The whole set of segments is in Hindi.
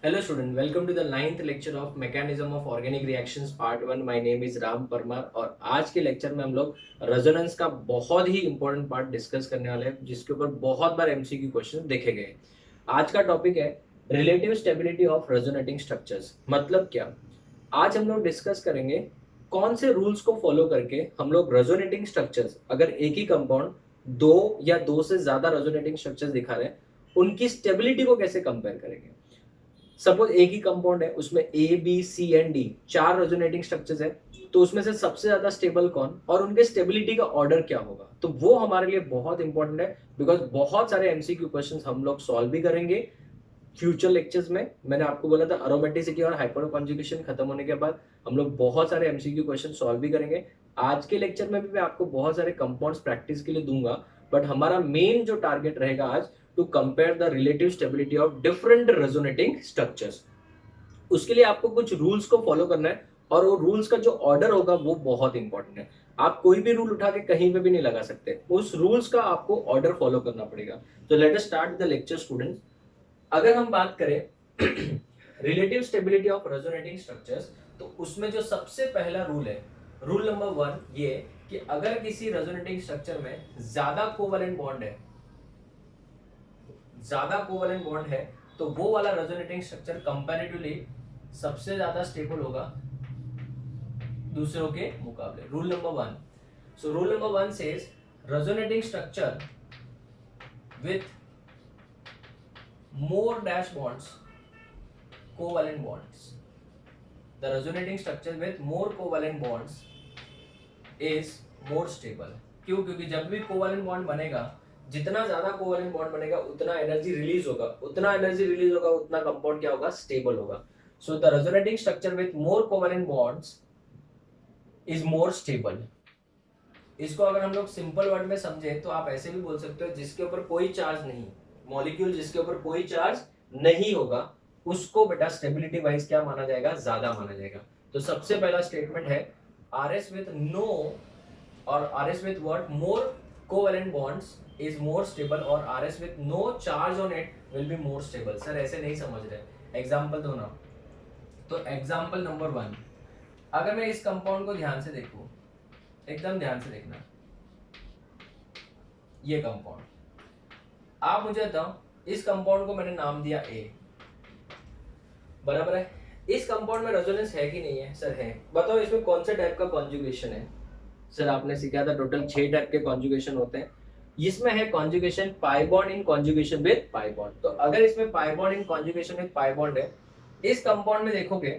Hello student, welcome to the 9th lecture of Mechanism of Organic Reactions Part 1. My name is Ram Parmar और आज के लेक्चर में हम लोग रेजोनेंस का बहुत ही इंपॉर्टेंट पार्ट डिस्कस करने वाले हैं जिसके ऊपर बहुत बार एमसीक्यू क्वेश्चन देखे गए। आज का टॉपिक है relative stability of resonating structures. मतलब क्या, आज हम लोग डिस्कस करेंगे कौन से रूल्स को फॉलो करके हम लोग रेजोनेटिंग स्ट्रक्चर्स, अगर एक ही कंपाउंड दो या दो से ज्यादा रेजोनेटिंग स्ट्रक्चर्स दिखा रहे हैं, उनकी स्टेबिलिटी को कैसे कंपेयर करेंगे। सपोज एक ही कंपाउंड है, उसमें A B C and D चार रेजोनेटिंग स्ट्रक्चर्स है, तो उसमें से सबसे ज्यादा स्टेबल कौन और उनके स्टेबिलिटी का ऑर्डर क्या होगा, तो वो हमारे लिए बहुत इंपॉर्टेंट है। बिकॉज बहुत सारे एमसीक्यू क्वेश्चंस हम लोग सॉल्व भी करेंगे फ्यूचर लेक्चर्स में। मैंने आपको बोला था अरोमेटिसिटी और हाइपर कॉन्जुगेशन खत्म होने के बाद हम लोग बहुत सारे एमसीक्यू क्वेश्चन सॉल्व भी करेंगे। आज के लेक्चर में भी मैं आपको बहुत सारे कंपाउंड्स प्रैक्टिस के लिए दूंगा, बट हमारा मेन जो टारगेट रहेगा आज, to compare the relative stability of different resonating structures. उसके लिए आपको कुछ रूल्स को फॉलो करना है और वो रूल्स का जो ऑर्डर होगा वो बहुत इंपॉर्टेंट है। आप कोई भी रूल उठा के कहीं पे भी नहीं लगा सकते, उस रूल्स का आपको ऑर्डर फॉलो करना पड़ेगा। तो let us start the lecture students. अगर हम बात करें relative stability of resonating structures, तो उसमें जो सबसे पहला रूल है, रूल नंबर 1, ये कि अगर किसी रेजोनेटिंग स्ट्रक्चर में ज्यादा कोवलेंट बॉन्ड है, तो वो वाला रेजोनेटिंग स्ट्रक्चर कंपैरेटिवली सबसे ज्यादा स्टेबल होगा दूसरों के मुकाबले। Rule number 1, so rule number 1 says resonating structure with more dash bonds, covalent bonds, the resonating structure with more covalent bonds is more stable। क्यों? क्योंकि जब भी कोवलेंट बॉन्ड बनेगा, जितना ज्यादा कोवलेंट बॉन्ड बनेगा उतना एनर्जी रिलीज होगा, उतना कंपाउंड क्या होगा, स्टेबल होगा। So the resonating structure with more covalent bonds is more stable. इसको अगर हम लोग सिंपल वर्ड में समझे तो आप ऐसे भी बोल सकते हो, जिसके ऊपर कोई चार्ज नहीं, मॉलिक्यूल जिसके ऊपर कोई चार्ज नहीं होगा, उसको बेटा स्टेबिलिटी वाइज क्या माना जाएगा, ज्यादा माना जाएगा। तो सबसे पहला स्टेटमेंट है आरएस विथ नो और RS with what, more covalent bonds is more stable, और RS with no charge on it will be more stable. Sir ऐसे नहीं समझ रहे, एग्जांपल दो ना। तो एग्जांपल नंबर 1, अगर मैं इस कंपाउंड को ध्यान से देखूं, एकदम ध्यान से देखना, ये कंपाउंड, आप मुझे बताओ, इस कंपाउंड को मैंने नाम दिया ए, बराबर है। इस कंपाउंड में रेजोनेंस है कि नहीं है? सर है। बताओ इसमें कौन से टाइप का कॉन्जुगेशन है? सर आपने सीखा था टोटल 6 टाइप के कॉन्जुगेशन होते हैं। इसमें है conjugation pi bond in conjugation with pi bond. तो अगर इसमें pi bond in conjugation with pi bond है, इस कंपाउंड में देखोगे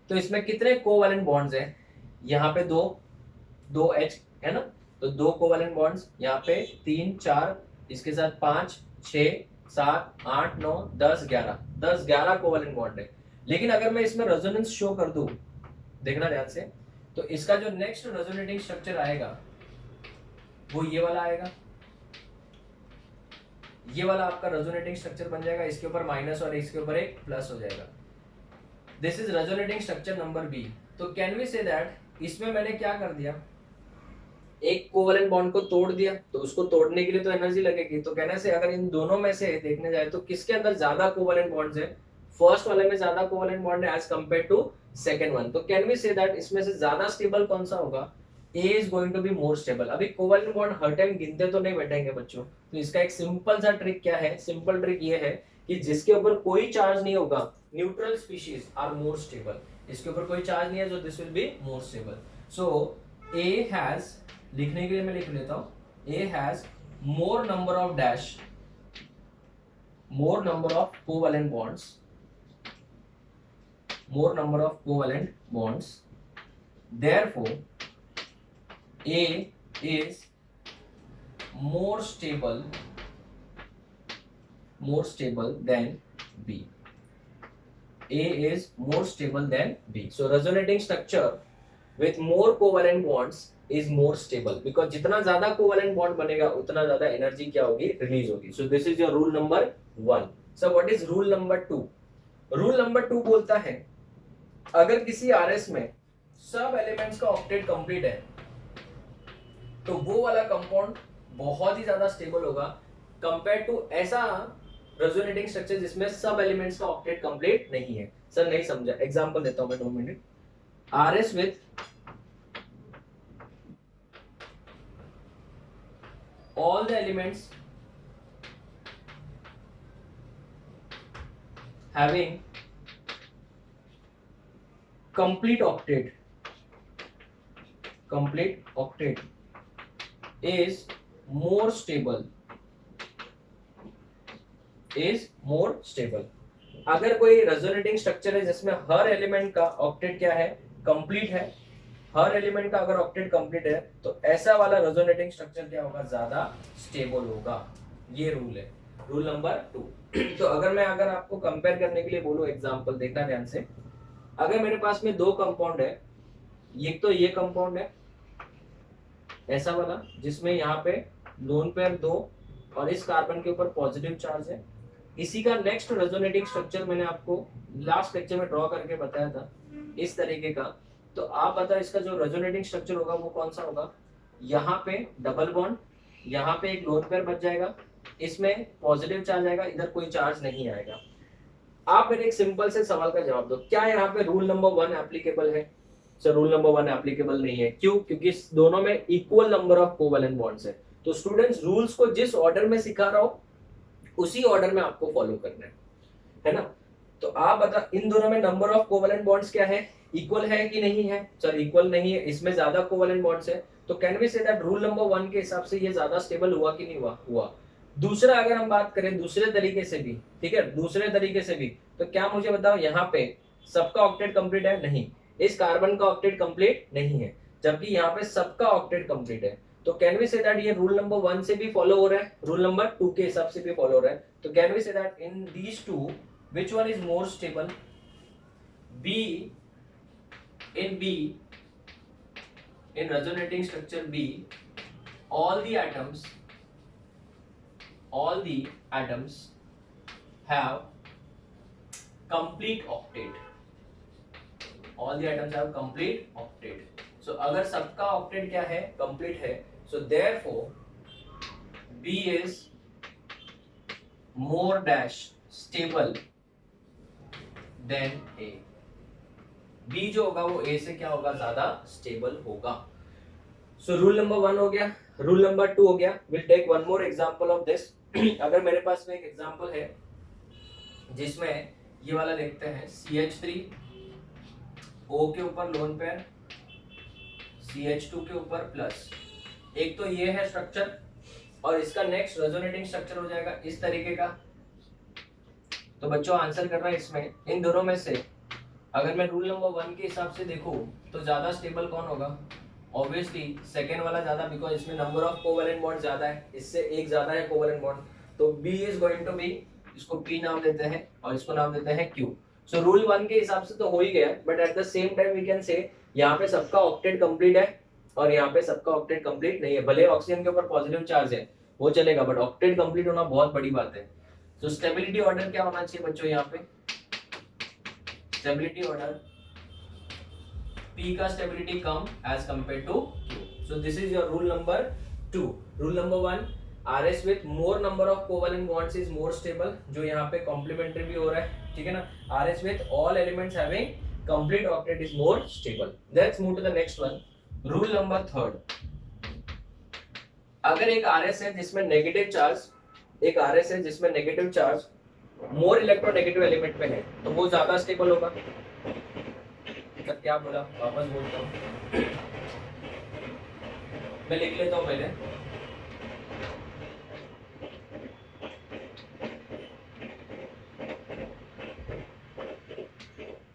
तो इसमें कितने कोवैलेंट बॉन्ड्स हैं? यहाँ पे दो H है ना, तो 2 कोवैलेंट बॉन्ड्स, यहाँ पे 3 4, इसके साथ 5 6 7 8 9 10 11 कोवैलेंट बॉन्ड है। लेकिन अगर मैं इसमें रेजोनेंस शो कर दूं, देखना ध्यान से, तो इसका जो नेक्स्ट रेजोनेटिंग स्ट्रक्चर आएगा वो ये वाला आएगा, ये वाला आपका रेजोनेटिंग स्ट्रक्चर बन जाएगा। इसके ऊपर माइनस और इसके ऊपर एक प्लस हो जाएगा। This is resonating structure number B. तो कैन वी से दैट इसमें मैंने क्या कर दिया, एक कोवलेंट बॉन्ड को तोड़ दिया, तो उसको तोड़ने के लिए तो एनर्जी लगेगी। तो कहने से अगर इन दोनों में से देखने जाए तो किसके अंदर ज्यादा कोवलेंट बॉन्ड्स है? फर्स्ट वाले में ज्यादा कोवलेंट बॉन्ड है as compare to second one. तो कैन वी से दैट इसमें से ज्यादा स्टेबल कौन सा होगा? A is going to be more stable. अभी कोवलेंट बॉन्ड हर टाइम गिनते तो नहीं बैठेंगे बच्चों, तो इसका एक सिंपल सा ट्रिक क्या है, सिंपल ट्रिक ये है कि जिसके ऊपर कोई चार्ज नहीं होगा, neutral species are more stable. इसके ऊपर कोई चार्ज नहीं है, जो this will be more stable. So A has, लिखने के लिए मैं लिख लेता हूं, A has more number of dash, more number of covalent bonds, more number of covalent bonds, therefore A is more stable than B. A is more stable than B. So resonating structure with more covalent bonds is more stable, because जितना ज्यादा कोवैलेंट बॉन्ड बनेगा उतना ज्यादा एनर्जी क्या होगी, रिलीज होगी। सो this is your rule number 1। So what is rule number 2? Rule number 2 बोलता है अगर किसी आरएस में सब एलिमेंट्स का ऑक्टेट कंप्लीट है, तो वो वाला कंपाउंड बहुत ही ज्यादा स्टेबल होगा कंपेयर टू ऐसा रेजोनेटिंग स्ट्रक्चर जिसमें सब एलिमेंट्स का ऑक्टेट कंप्लीट नहीं है। सर नहीं समझा, एग्जांपल देता हूं मैं 2 minute. RS with all the elements having complete octet is more stable अगर कोई रेजोनेटिंग स्ट्रक्चर है जिसमें हर एलिमेंट का ऑक्टेट क्या है, कंप्लीट है, हर एलिमेंट का अगर ऑक्टेट कंप्लीट है तो ऐसा वाला रेजोनेटिंग स्ट्रक्चर क्या होगा, ज्यादा स्टेबल होगा। ये रूल है, रूल नंबर 2। तो अगर आपको कंपेयर करने के लिए बोलूं, एग्जांपल देखना ध्यान से। अगर मेरे पास में 2 कंपाउंड है, एक तो ये कंपाउंड है ऐसा वाला जिसमें यहाँ पे लोन पेयर 2 और इस कार्बन के ऊपर पॉजिटिव चार्ज है। इसी का नेक्स्ट रेजोनेटिंग स्ट्रक्चर मैंने आपको लास्ट लेक्चर में ड्रॉ करके बताया था इस तरीके का। तो आप बताओ इसका जो रेजोनेटिंग स्ट्रक्चर होगा वो कौन सा होगा। यहाँ पे डबल बॉन्ड, यहाँ पे एक लोन पेयर बच जाएगा, इसमें पॉजिटिव चार्ज आएगा, इधर कोई चार्ज नहीं आएगा। आप मेरे एक सिंपल से सवाल का जवाब दो, क्या यहाँ पे रूल नंबर 1 एप्लीकेबल है। सर रूल नंबर 1 एप्लीकेबल नहीं है, क्यों? क्योंकि दोनों में equal number of covalent bonds है। तो स्टूडेंट्स रूल्स को जिस ऑर्डर में सिखा रहा हूं उसी ऑर्डर में आपको फॉलो करना है ना। तो आप बता, इन दोनों में नंबर ऑफ कोवेलेंट बॉन्ड्स क्या है, इक्वल है कि नहीं है। सर इक्वल नहीं है, इसमें ज्यादा कोवेलेंट बॉन्ड्स है। तो can we say that rule number 1 के हिसाब से ये ज्यादा स्टेबल हुआ कि नहीं हुआ। दूसरा अगर हम बात करें दूसरे तरीके से भी, ठीक है, दूसरे तरीके से भी, तो क्या मुझे बताओ, यहाँ पे सबका ऑक्टेट कंप्लीट है? नहीं। इस कार्बन का ऑक्टेट कंप्लीट नहीं है, जबकि यहाँ पे सबका ऑक्टेट कंप्लीट है। तो कैन वी से दैट ये रूल नंबर 1 से भी फॉलो हो रहा है, रूल नंबर 2 के हिसाब से भी फॉलो हो रहा है। तो can we say that in these two which one is more stable. B, in B, in resonating structure B, all the atoms have complete octet. All the atoms have complete octet. So अगर सबका octet क्या है, complete है, so therefore B is more dash stable than A. B जो होगा वो ए से क्या होगा, ज्यादा स्टेबल होगा। सो रूल नंबर 1 हो गया, रूल नंबर 2 हो गया। Will take one more example of this. अगर मेरे पास में एक एग्जांपल है जिसमें ये वाला देखते हैं, CH3 O के ऊपर लोन पेयर, CH2 के ऊपर प्लस। एक तो ये है स्ट्रक्चर और इसका नेक्स्ट रेजोनेटिंग स्ट्रक्चर हो जाएगा इस तरीके का। तो बच्चों आंसर करना है इसमें, इन दोनों में से अगर मैं रूल नंबर 1 के हिसाब से देखूं तो ज्यादा स्टेबल कौन होगा, ऑब्वियसली सेकेंड वाला ज्यादा, बिकॉज इसमें नंबर ऑफ कोवेलेंट बॉन्ड ज्यादा है, इससे एक ज्यादा है कोवेलेंट बॉन्ड। तो B is going to be, इसको P नाम देते हैं और इसको नाम देते हैं Q। सो रूल 1 के हिसाब से तो हो ही गया, but at the same time we can say यहाँ पे सबका ऑक्टेट कंप्लीट है और यहाँ पे सबका ऑक्टेट कंप्लीट नहीं है। भले ऑक्सीजन के ऊपर पॉजिटिव चार्ज है वो चलेगा, बट ऑक्टेट कंप्लीट होना बहुत बड़ी बात है। तो स्टेबिलिटी ऑर्डर क्या होना चाहिए बच्चों, यहाँ पे स्टेबिलिटी ऑर्डर P का स्टेबिलिटी कम as compare to Q। So this is your rule number 2। Rule number 1, RS with more number of covalent bonds is more stable, जो यहाँ पे कॉम्प्लीमेंट्री भी हो रहा है, ठीक है ना। RS with all elements having complete octet is more stable. Let's move to the next one, rule number 3। अगर एक RS है जिसमें नेगेटिव चार्ज, एक RS है जिसमें negative charge more electronegative element पे है, तो वो ज्यादा स्टेबल होगा। तो क्या बोला, वापस बोलता हूँ, मैं लिख लेता हूँ पहले।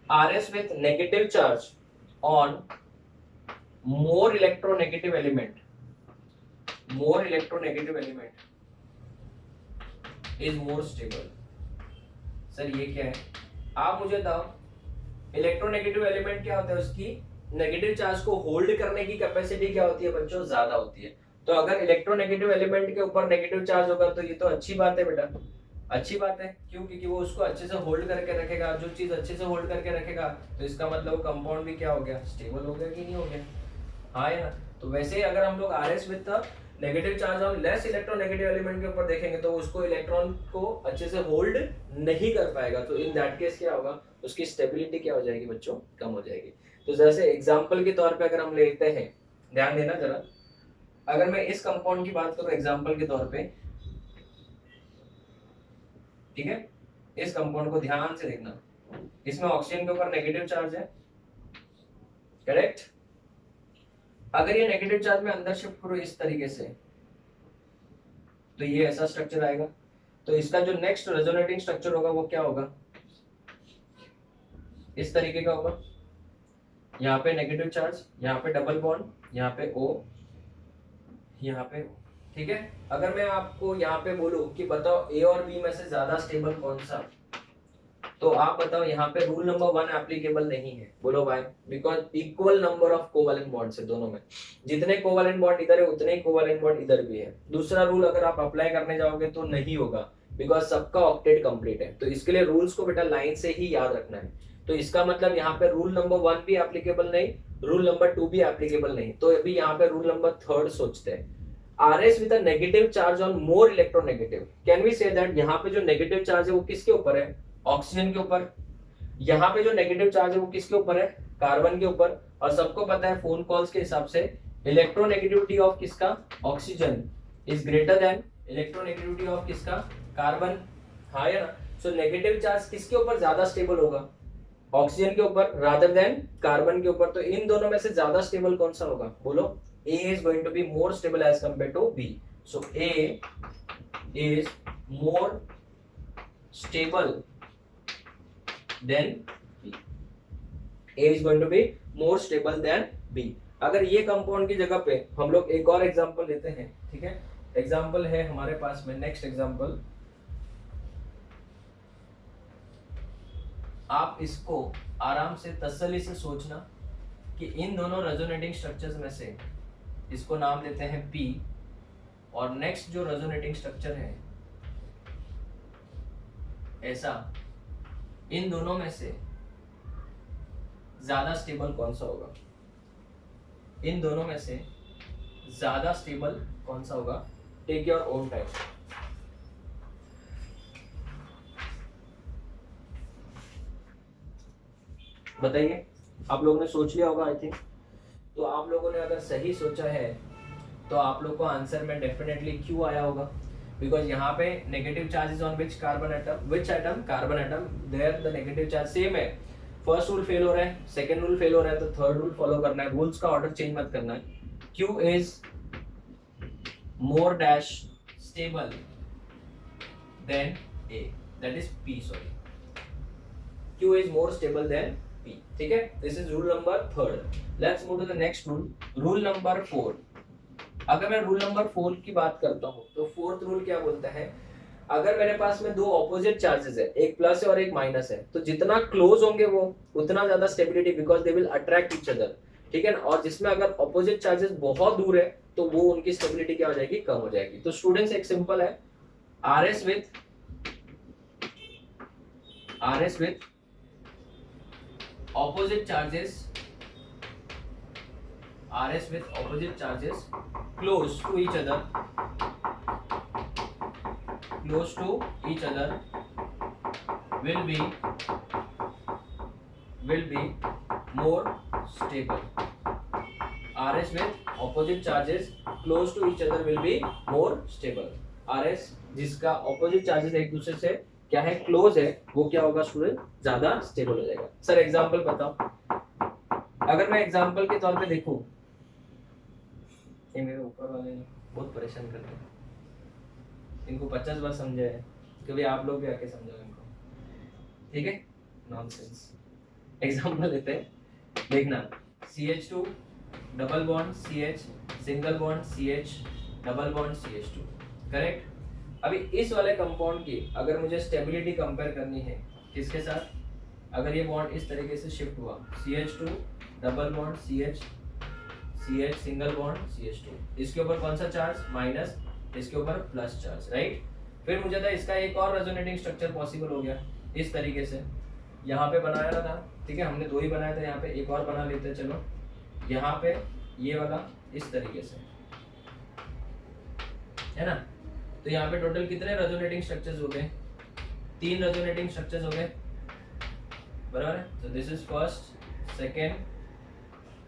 RS with negative charge on more electronegative element is more stable। Sir ये क्या है, आप मुझे बताओ, इलेक्ट्रोनेगेटिव एलिमेंट क्या होता है, उसकी नेगेटिव चार्ज को होल्ड करने की कैपेसिटी क्या होती है बच्चों, ज्यादा होती है। तो अगर इलेक्ट्रोनेगेटिव एलिमेंट के ऊपर नेगेटिव चार्ज होगा तो ये तो अच्छी बात है बेटा, अच्छी बात है। क्यों? क्योंकि वो उसको अच्छे से होल्ड करके रखेगा। जो चीज अच्छे से होल्ड करके रखेगा तो इसका मतलब कंपाउंड भी क्या हो गया, स्टेबल हो गया कि नहीं हो गया, हाँ है ना। तो वैसे ही अगर हम लोग RS with negative charge on less electronegative element के ऊपर देखेंगे तो उसको इलेक्ट्रॉन को अच्छे से होल्ड नहीं कर पाएगा, तो इन दैट केस क्या होगा, उसकी स्टेबिलिटी क्या हो जाएगी बच्चों, कम हो जाएगी। तो जैसे एग्जांपल के तौर पे अगर हम लेते हैं, ध्यान देना जरा, अगर मैं इस कंपाउंड की बात करूं एग्जांपल के तौर पे, ठीक है, इस कंपाउंड को ध्यान से देखना, इसमें ऑक्सीजन के ऊपर नेगेटिव चार्ज है, करेक्ट। अगर ये नेगेटिव चार्ज में अंदर शिफ्ट करो इस तरीके से, तो ये ऐसा स्ट्रक्चर आएगा। तो इसका जो नेक्स्ट रेजोनेटिंग स्ट्रक्चर होगा वो क्या होगा, इस तरीके का होगा। यहाँ पे नेगेटिव चार्ज, यहाँ पे डबल बॉन्ड, यहाँ पे O, यहाँ पे O, ठीक है। अगर मैं आपको यहाँ पे बोलूं कि बताओ A और B में से ज्यादा स्टेबल कौन सा, तो आप बताओ, यहाँ पे रूल नंबर 1 एप्लीकेबल नहीं है। बोलो भाई, because equal number of covalent bonds है दोनों में, जितने कोवेलेंट बॉन्ड इधर है उतने ही कोवेलेंट बॉन्ड इधर भी है। दूसरा रूल अगर आप अप्लाई करने जाओगे तो नहीं होगा, बिकॉज सबका ऑक्टेट कंप्लीट है। तो इसके लिए रूल्स को बेटा लाइन से ही याद रखना है। तो इसका मतलब यहाँ पे रूल नंबर 1 भी एप्लीकेबल नहीं, रूल नंबर 2 भी एप्लीकेबल नहीं, तो अभी यहाँ पे रूल नंबर 3 सोचते हैं। RS with a negative charge on more electronegative, can we say that यहाँ पे जो नेगेटिव चार्ज है वो किसके ऊपर है, ऑक्सीजन के ऊपर। यहाँ पे जो नेगेटिव चार्ज है वो किसके ऊपर है, कार्बन के ऊपर। और सबको पता है फोन कॉल्स के हिसाब से इलेक्ट्रोनेगेटिविटी ऑफ किसका, oxygen is greater than electronegativity of किसका, कार्बन, हाँ या ना। सो नेगेटिव चार्ज किसके ऊपर ज्यादा स्टेबल होगा, ऑक्सीजन के ऊपर रादर देन कार्बन के ऊपर। तो इन दोनों में से ज्यादा स्टेबल कौन सा होगा, बोलो। A is going to be more stable as compared to B. So A is more stable than B. A is going to be more stable than B. अगर ये कंपाउंड की जगह पे हम लोग एक और एग्जांपल लेते हैं, ठीक है। एग्जांपल है हमारे पास में, नेक्स्ट एग्जांपल, आप इसको आराम से तसल्ली से सोचना कि इन दोनों रेजोनेटिंग स्ट्रक्चर्स में से इसको नाम देते हैं P, और नेक्स्ट जो रेजोनेटिंग स्ट्रक्चर है ऐसा, इन दोनों में से ज्यादा स्टेबल कौन सा होगा, इन दोनों में से ज्यादा स्टेबल कौन सा होगा। Take your own time. बताइए, आप लोगों ने सोच लिया होगा आई थिंक। तो आप लोगों ने अगर सही सोचा है तो आप लोग को आंसर में डेफिनेटली क्यों आया होगा, बिकॉज यहाँ पे negative charges on which carbon atom, which atom, carbon atom, there the negative charge same है। फर्स्ट रूल फेल हो रहा है, सेकंड रूल फेल हो रहा है, तो थर्ड रूल फॉलो करना है। रूल्स का ऑर्डर चेंज मत करना है। Q is more dash stable than A, that is P, sorry, Q is more stable than P, ठीक है। This is rule number 3। Let's move to the next rule, rule number 4। अगर मैं रूल नंबर 4 की बात करता हूं तो फोर्थ रूल क्या बोलता है, अगर मेरे पास में दो ऑपोजिट चार्जेस है, एक प्लस है और एक माइनस है, तो जितना क्लोज होंगे वो उतना ज्यादा stability, because they will attract each other, ठीक है ना। और जिसमें अगर ऑपोजिट चार्जेस बहुत दूर है तो वो उनकी स्टेबिलिटी क्या हो जाएगी, कम हो जाएगी। तो स्टूडेंट्स एक सिंपल है, RS with opposite charges, RS with opposite charges close to each other will be more stable. RS with opposite charges close to each other will be more stable. RS जिसका opposite charges एक दूसरे से क्या है, क्लोज है, वो क्या होगा स्टूडेंट, ज्यादा स्टेबल हो जाएगा। सर एग्जांपल बताओ। अगर मैं एग्जांपल के तौर पे देखूं, ये मेरे ऊपर वाले बहुत परेशान करते हैं, इनको 50 बार समझाया है, कभी आप लोग भी आके समझाओ इनको, ठीक है। नॉनसेंस। एग्जांपल लेते हैं, देखना, CH2 double bond CH, single bond CH, double bond CH2, correct. अभी इस वाले कंपाउंड की अगर मुझे स्टेबिलिटी कंपेयर करनी है किसके साथ, अगर ये बॉन्ड इस तरीके से शिफ्ट हुआ, CH2 double bond CH, CH single bond CH2, इसके ऊपर कौन सा चार्ज, माइनस, इसके ऊपर प्लस चार्ज, राइट। फिर मुझे था इसका एक और रेजोनेटिंग स्ट्रक्चर पॉसिबल हो गया इस तरीके से, यहाँ पे बनाया था, ठीक है, हमने 2 ही बनाया था, यहाँ पे एक और बना लेते हैं, चलो। यहाँ पे ये वाला इस तरीके से, है ना। तो यहाँ पे टोटल कितने रेजोनेटिंग स्ट्रक्चर्स हो गए, 3 रेजोनेटिंग स्ट्रक्चर्स हो गए, बराबर है। तो this is first, second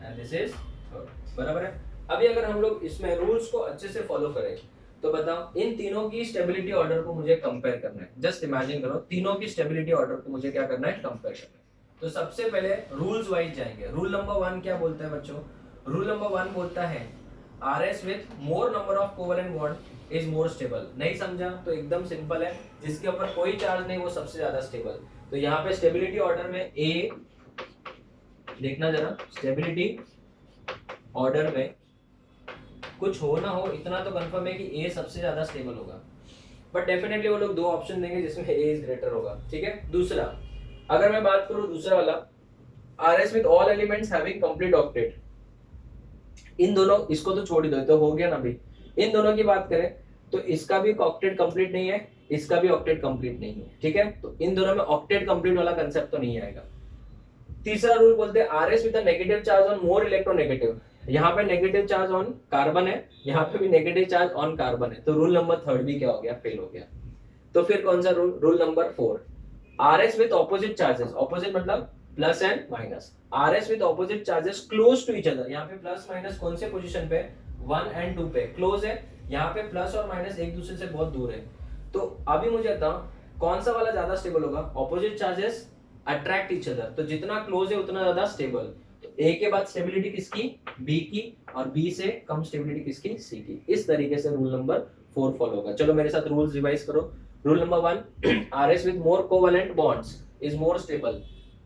and this is third, बराबर है। अभी अगर हम लोग इसमें रूल्स को अच्छे से फॉलो करें तो बताओ इन तीनों की स्टेबिलिटी ऑर्डर को मुझे कंपेयर करना है। जस्ट इमेजिन करो तीनों की स्टेबिलिटी ऑर्डर को मुझे क्या करना है, कंपेयर करना है। तो सबसे पहले रूल्स वाइज जाएंगे। रूल नंबर 1 क्या बोलता है बच्चों, रूल नंबर 1 बोलता है RS with more number of covalent bond is more stable. नहीं समझा तो एकदम सिंपल है, जिसके ऊपर कोई चार्ज नहीं वो सबसे ज्यादा स्टेबल। तो यहाँ पे स्टेबिलिटी ऑर्डर में ए, देखना जरा, स्टेबिलिटी ऑर्डर में कुछ हो ना हो इतना तो कंफर्म है कि ए सबसे ज्यादा स्टेबल होगा, बट डेफिनेटली वो लोग 2 ऑप्शन देंगे जिसमें ए इज ग्रेटर होगा, ठीक है। दूसरा, अगर मैं बात करूं दूसरा वाला, RS with all elements having complete octet, इन दोनों, इसको तो छोड़ ही दो, तो हो गया ना भाई। इन दोनों की बात करें तो इसका भी ऑक्टेट कंप्लीट नहीं है, इसका भी ऑक्टेट कंप्लीट नहीं है, ठीक है। तो इन दोनों में ऑक्टेट कंप्लीट वाला कंसेप्ट तो नहीं आएगा। तीसरा रूल बोलते हैं RS with a negative charge on more electronegative. यहाँ पे नेगेटिव चार्ज ऑन कार्बन है, यहाँ पे भी नेगेटिव चार्ज ऑन कार्बन है, तो रूल नंबर 3 भी क्या हो गया, फेल हो गया। तो फिर कौन सा rule, rule number 4, RS with opposite charges, opposite मतलब plus and minus, RS with opposite charges close to each other. यहाँ पे प्लस माइनस कौन से पोजीशन पे, 1 एंड 2 पे क्लोज है, यहाँ पे प्लस और माइनस एक दूसरे से बहुत दूर है। तो अभी मुझे बताओ कौन सा वाला ज्यादा स्टेबल होगा, opposite charges attract each other, तो जितना क्लोज है उतना ज्यादा स्टेबल। तो ए के बाद स्टेबिलिटी किसकी, बी की, और बी से कम स्टेबिलिटी किसकी, सी की। इस तरीके से रूल नंबर 4 फॉलो होगा। चलो मेरे साथ रूल्स रिवाइज करो। Rule number 1, RS with more covalent bonds is more stable,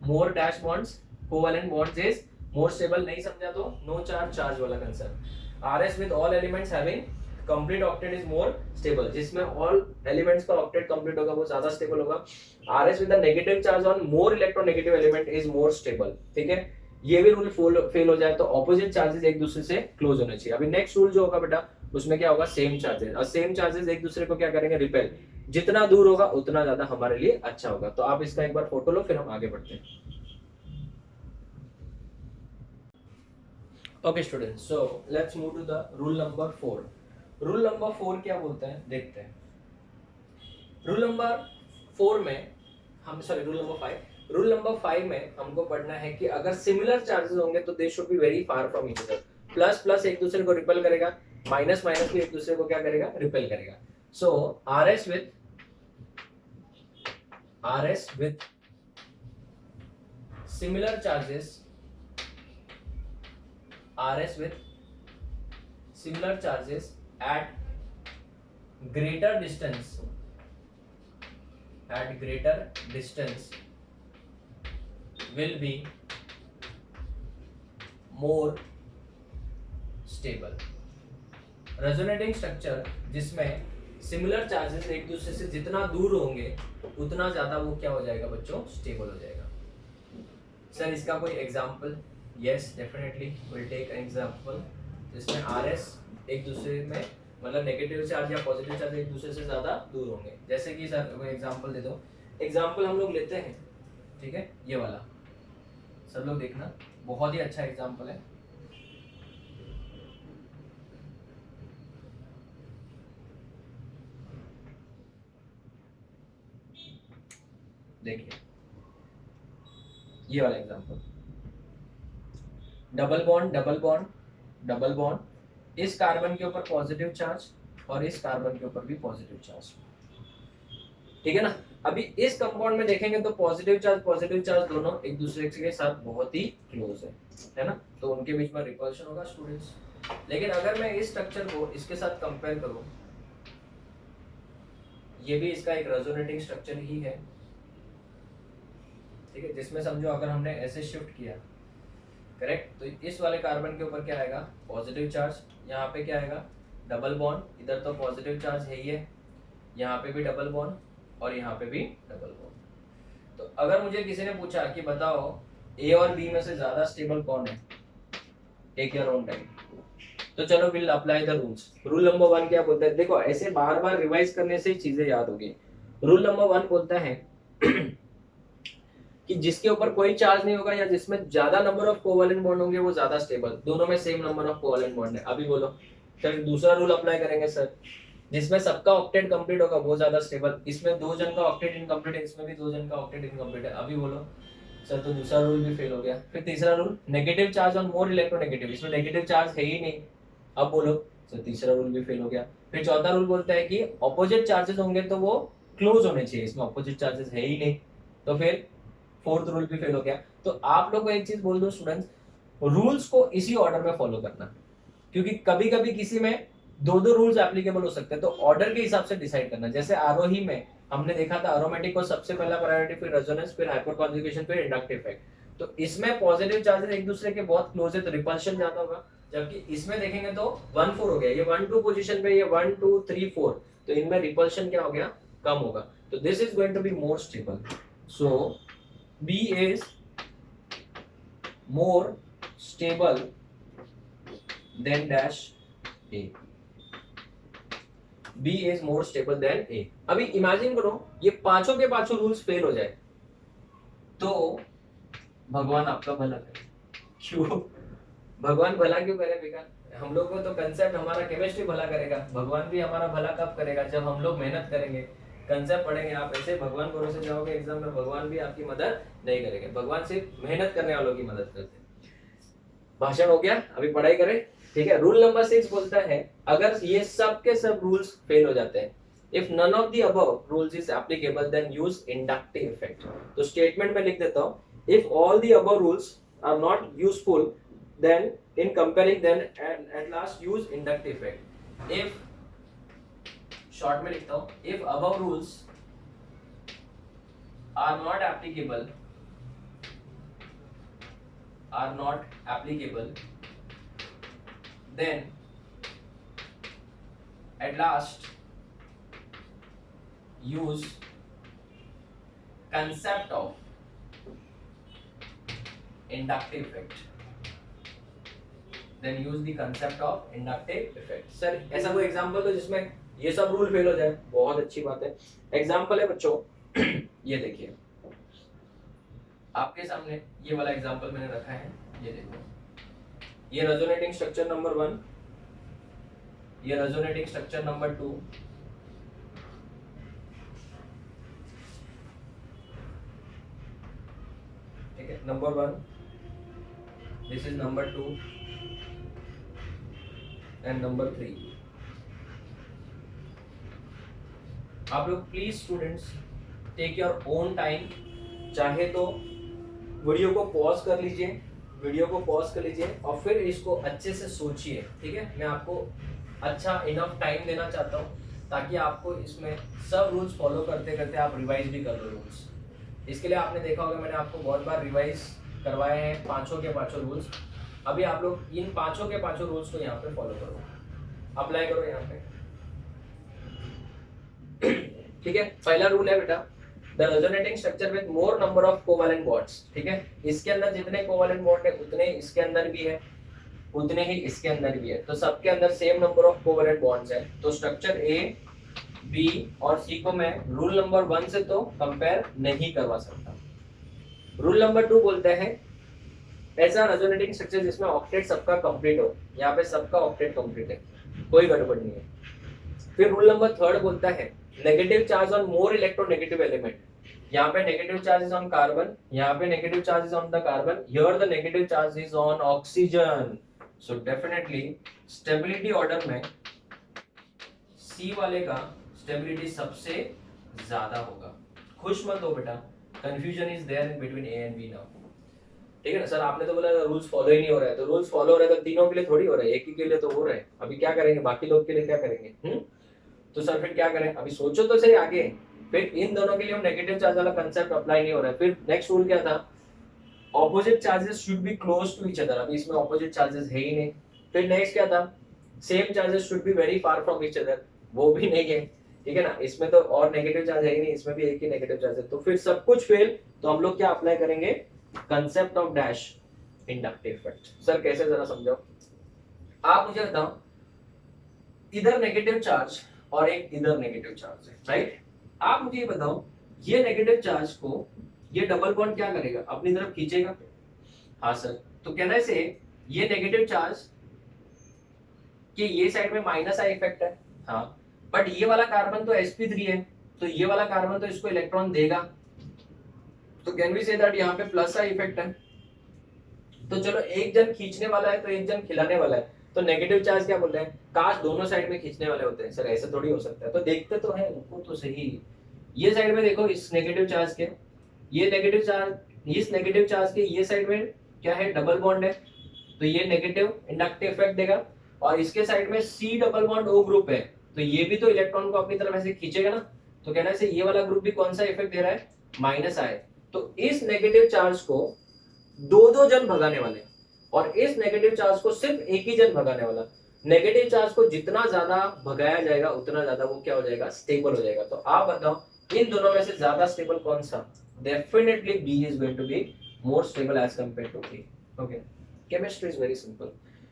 more dash bonds covalent bonds is more stable। नहीं समझा तो no charge charge वाला concept. RS with all elements having complete octet is more stable, जिसमें all elements का octet complete होगा वो ज्यादा stable होगा। RS with the negative charge on more electronegative element is more stable, ठीक है। ये भी रूल फेल हो जाए तो ऑपोजिट चार्जेस एक दूसरे से क्लोज होने चाहिए। अभी नेक्स्ट रूल जो होगा बेटा उसमें क्या होगा, सेम चार्जेस, और सेम चार्जेस एक दूसरे को क्या करेंगे, रिपेल। जितना दूर होगा उतना ज्यादा हमारे लिए अच्छा होगा। तो आप इसका एक बार फोटो लो, फिर हम आगे बढ़ते हैं। Okay students, so let's move to the rule number 4। Rule number 4 क्या बोलता है, देखते हैं। रूल नंबर 4 में हम, sorry rule number 5, rule number 5 में हमको पढ़ना है कि अगर सिमिलर चार्जेस होंगे तो they should be very far from each other. Plus plus एक दूसरे को रिपेल करेगा, माइनस माइनस भी एक दूसरे को क्या करेगा, रिपेल करेगा। सो RS with similar charges, RS with similar charges at greater distance will be more stable। Resonating structure जिसमें सिमिलर चार्जेस एक दूसरे से जितना दूर होंगे उतना ज्यादा वो क्या हो जाएगा बच्चों, स्टेबल हो जाएगा। सर इसका कोई example? Yes definitely, will take an example जिसमें RS एक दूसरे में, मतलब नेगेटिव चार्ज या पॉजिटिव चार्ज एक दूसरे से ज्यादा दूर होंगे। जैसे कि सर कोई एग्जांपल दे दो। एग्जांपल हम लोग लेते हैं, ठीक है, ये वाला, सब लोग देखना, बहुत ही अच्छा एग्जांपल है। देखिए ये वाला example, double bond double bond double bond, इस कार्बन के ऊपर पॉजिटिव चार्ज और इस कार्बन के ऊपर भी पॉजिटिव चार्ज, ठीक है ना। अभी इस कंपाउंड में देखेंगे तो पॉजिटिव चार्ज दोनों एक दूसरे के साथ बहुत ही क्लोज है ना, तो उनके बीच में रिपल्शन होगा स्टूडेंट्स। लेकिन अगर मैं इस स्ट्रक्चर को इसके साथ कंपेयर करूं, ये भी इसका एक रेजोनेटिंग स्ट्रक्चर ही है, ठीक है, जिसमें समझो अगर हमने ऐसे शिफ्ट किया, करेक्ट, तो इस वाले कार्बन के ऊपर क्या आएगा, पॉजिटिव चार्ज, यहाँ पे क्या आएगा, डबल बॉन्ड, इधर तो पॉजिटिव चार्ज है ही है, यहाँ पे भी डबल बॉन्ड और यहाँ पे भी डबल बॉन्ड। तो अगर मुझे किसी ने पूछा कि बताओ ए और बी में से ज्यादा स्टेबल कौन है, टेक योर ओन टाइम। तो चलो will apply the rules. Rule number 1 क्या बोलता है, देखो ऐसे बार बार रिवाइज करने से चीजें याद होगी। रूल नंबर 1 बोलता है कि जिसके ऊपर कोई चार्ज नहीं होगा या जिसमें ज्यादा नंबर ऑफ कोवेलेंट बॉन्ड होंगे वो ज्यादा स्टेबल, दोनों में same number of covalent bond है। अभी बोलो, फिर दूसरा रूल अप्लाई करेंगे सर, जिसमें सबका ऑक्टेट कंप्लीट होगा वो ज्यादा स्टेबल। इसमें 2 जन का ऑक्टेट इनकम्प्लीट है, इसमें भी 2 जन का ऑक्टेट इनकम्प्लीट है। अभी बोलो सर, तो दूसरा रूल भी फेल हो गया। फिर तीसरा rule, negative charge on more electronegative, इसमें नेगेटिव चार्ज है ही नहीं। अब बोलो सर, तीसरा रूल भी फेल हो गया। फिर चौथा रूल बोलता है कि ऑपोजिट चार्जेस होंगे तो वो क्लोज होने चाहिए, इसमें ऑपोजिट चार्जेस है ही नहीं, तो फिर फोर्थ रूल भी फेल हो गया। तो आप लोग को एक चीज बोल दो स्टूडेंट्स, रूल्स को इसी ऑर्डर में फॉलो करना, क्योंकि कभी कभी किसी में दो दो रूल्स एप्लीकेबल हो सकते हैं, तो ऑर्डर के हिसाब से डिसाइड करना। जैसे आरोही में हमने देखा था एरोमेटिक को सबसे पहला प्रायोरिटी, फिर रेजोनेंस, फिर हाइपर कॉन्जुगेशन, फिर इंडक्टिव इफेक्ट। तो इसमें पॉजिटिव चार्जेस एक दूसरे के बहुत क्लोज है तो रिपल्शन ज्यादा होगा, जबकि इसमें देखेंगे तो 1-4 हो गया, ये 1-2 पोजीशन पे, ये 1-2-3-4, तो इनमें रिपल्शन क्या हो गया, कम होगा। तो this is going to be more stable. So B is more stable than dash A. B is more stable than A. अभी इमेजिन करो ये पांचों के पांचों रूल्स फेल हो जाए तो भगवान आपका भला करे। क्यों भगवान भला क्यों करे बेकार? हम लोग को तो कंसेप्ट हमारा केमिस्ट्री भला करेगा, भगवान भी हमारा भला कब करेगा, जब हम लोग मेहनत करेंगे, कंसेप्ट पढ़ेंगे। आप ऐसे भगवान भरोसे जाओगे एग्जाम में, भगवान भी आपकी मदद नहीं करेंगे। भगवान सिर्फ मेहनत करने वालों की मदद करते हैं। भाषण हो गया, अभी पढ़ाई करें। ठीक है, रूल नंबर 6 बोलता है अगर ये सब के सब रूल्स फेल हो जाते हैं, if none of the above rules is applicable then use inductive effect. तो स्टेटमेंट में लिख देता हूं, if all the above rules are not useful then in comparing then at last use inductive effect. If, short में लिखता हूं, if above rules are not applicable then at last use concept of inductive effect, then use the concept of inductive effect। Sir ऐसा कोई एग्जांपल दो जिसमें ये सब रूल फेल हो जाए। बहुत अच्छी बात है, एग्जांपल है बच्चों। ये देखिए आपके सामने ये वाला एग्जांपल मैंने रखा है, ये देखो, ये रेजोनेटिंग स्ट्रक्चर नंबर 1, ये रेजोनेटिंग स्ट्रक्चर नंबर 2, ठीक है, number 1, this is number 2 and number 3। आप लोग please students take your own time, चाहे तो वीडियो को पॉज कर लीजिए, और फिर इसको अच्छे से सोचिए। ठीक है, मैं आपको अच्छा इनफ टाइम देना चाहता हूँ ताकि आपको इसमें सब रूल्स फॉलो करते करते आप रिवाइज भी कर लो रूल्स। इसके लिए आपने देखा होगा मैंने आपको बहुत बार रिवाइज करवाए हैं पांचों के पांचों रूल्स। अभी आप लोग इन पांचों के पांचों रूल्स को यहाँ पे फॉलो करो, अप्लाई करो यहाँ पे। ठीक है, पहला रूल है बेटा, the resonating structure with more number of covalent bonds. ठीक है, इसके अंदर जितने कोवैलेंट बॉन्ड है उतने इसके अंदर भी है, उतने ही इसके अंदर भी है, तो सबके अंदर same number of covalent bonds है। तो स्ट्रक्चर ए, बी और सी को मैं रूल नंबर 1 से तो कंपेयर नहीं करवा सकता। रूल नंबर 2 बोलता है ऐसा रेजोनेटिंग स्ट्रक्चर जिसमें ऑक्टेट सबका कंप्लीट हो। यहाँ पे सबका ऑक्टेट कंप्लीट है, कोई गड़बड़ नहीं है। फिर रूल नंबर 3 बोलता है negative charge on more electronegative element. यहाँ पे negative charge is on carbon, यहाँ पे negative charge is on the carbon, here the negative charge is on oxygen. So definitely stability order में सी वाले का स्टेबिलिटी सबसे ज्यादा होगा। खुश मत हो बेटा, confusion is there in between A and B now. ठीक है ना सर, आपने तो बोला रूल्स फॉलो ही नहीं हो रहा है, तो रूल्स फॉलो हो रहे हैं तो तीनों के लिए थोड़ी हो रहा है, एक ही के लिए तो हो रहा है। अभी क्या करेंगे, बाकी लोग के लिए क्या करेंगे? तो सर फिर क्या करें, अभी सोचो तो सही आगे। फिर इन दोनों के लिए हम नेगेटिव चार्ज वाला कंसेप्ट अप्लाई नहीं हो रहा है। फिर नेक्स्ट रूल क्या था, opposite charges should be close to each other. अभी इसमें ऑपोजिट चार्जेस है ही नहीं। फिर नेक्स्ट क्या था, same charges should be very far from each other, वो भी नहीं है। ठीक है ना, इसमें तो और नेगेटिव चार्ज है ही नहीं, इसमें भी एक ही नेगेटिव चार्ज है। तो फिर सब कुछ फेल, तो हम लोग क्या अप्लाई करेंगे, concept of dash inductive effect. Sir कैसे, जरा समझाओ। आप मुझे बताओ, इधर नेगेटिव चार्ज और एक इधर नेगेटिव चार्ज है, राइट। आप मुझे ये बताओ, ये नेगेटिव चार्ज को ये डबल बॉन्ड क्या करेगा, अपनी तरफ खींचेगा? हाँ सर, तो कहना से ये नेगेटिव चार्ज कि ये साइड में माइनस आई इफेक्ट है। हाँ, बट ये वाला कार्बन तो sp3 है, तो ये वाला कार्बन तो इसको इलेक्ट्रॉन देगा, तो कैन वी से दैट यहाँ पे प्लस का इफेक्ट है। तो चलो एक जन खींचने वाला है तो एक जन खिलाने वाला है, तो नेगेटिव चार्ज क्या बोल रहे हैं, काश दोनों साइड में खींचने वाले होते हैं। सर ऐसा थोड़ी हो सकता है, तो देखते तो है उनको तो सही। ये साइड में देखो इस नेगेटिव चार्ज के, ये नेगेटिव चार्ज, इस नेगेटिव चार्ज के ये साइड में क्या है, डबल बॉन्ड है, तो ये नेगेटिव इंडक्टिव इफेक्ट देगा। और इसके साइड में C double bond O group है, तो ये भी तो इलेक्ट्रॉन को अपनी तरफ ऐसे खींचेगा ना, तो कहना है ये वाला ग्रुप भी कौन सा इफेक्ट दे रहा है, माइनस आए। तो इस नेगेटिव चार्ज को दो दो जन भगाने वाले, और इस नेगेटिव चार्ज को सिर्फ एक ही जन भगाने वाला। नेगेटिव चार्ज को जितना ज्यादा भगाया जाएगा उतना ज्यादा वो क्या हो जाएगा, स्टेबल हो जाएगा। तो आप बताओ इन दोनों में से ज्यादा स्टेबल कौन सा, definitely B is going to be more stable as compare to A. Okay, chemistry is very simple.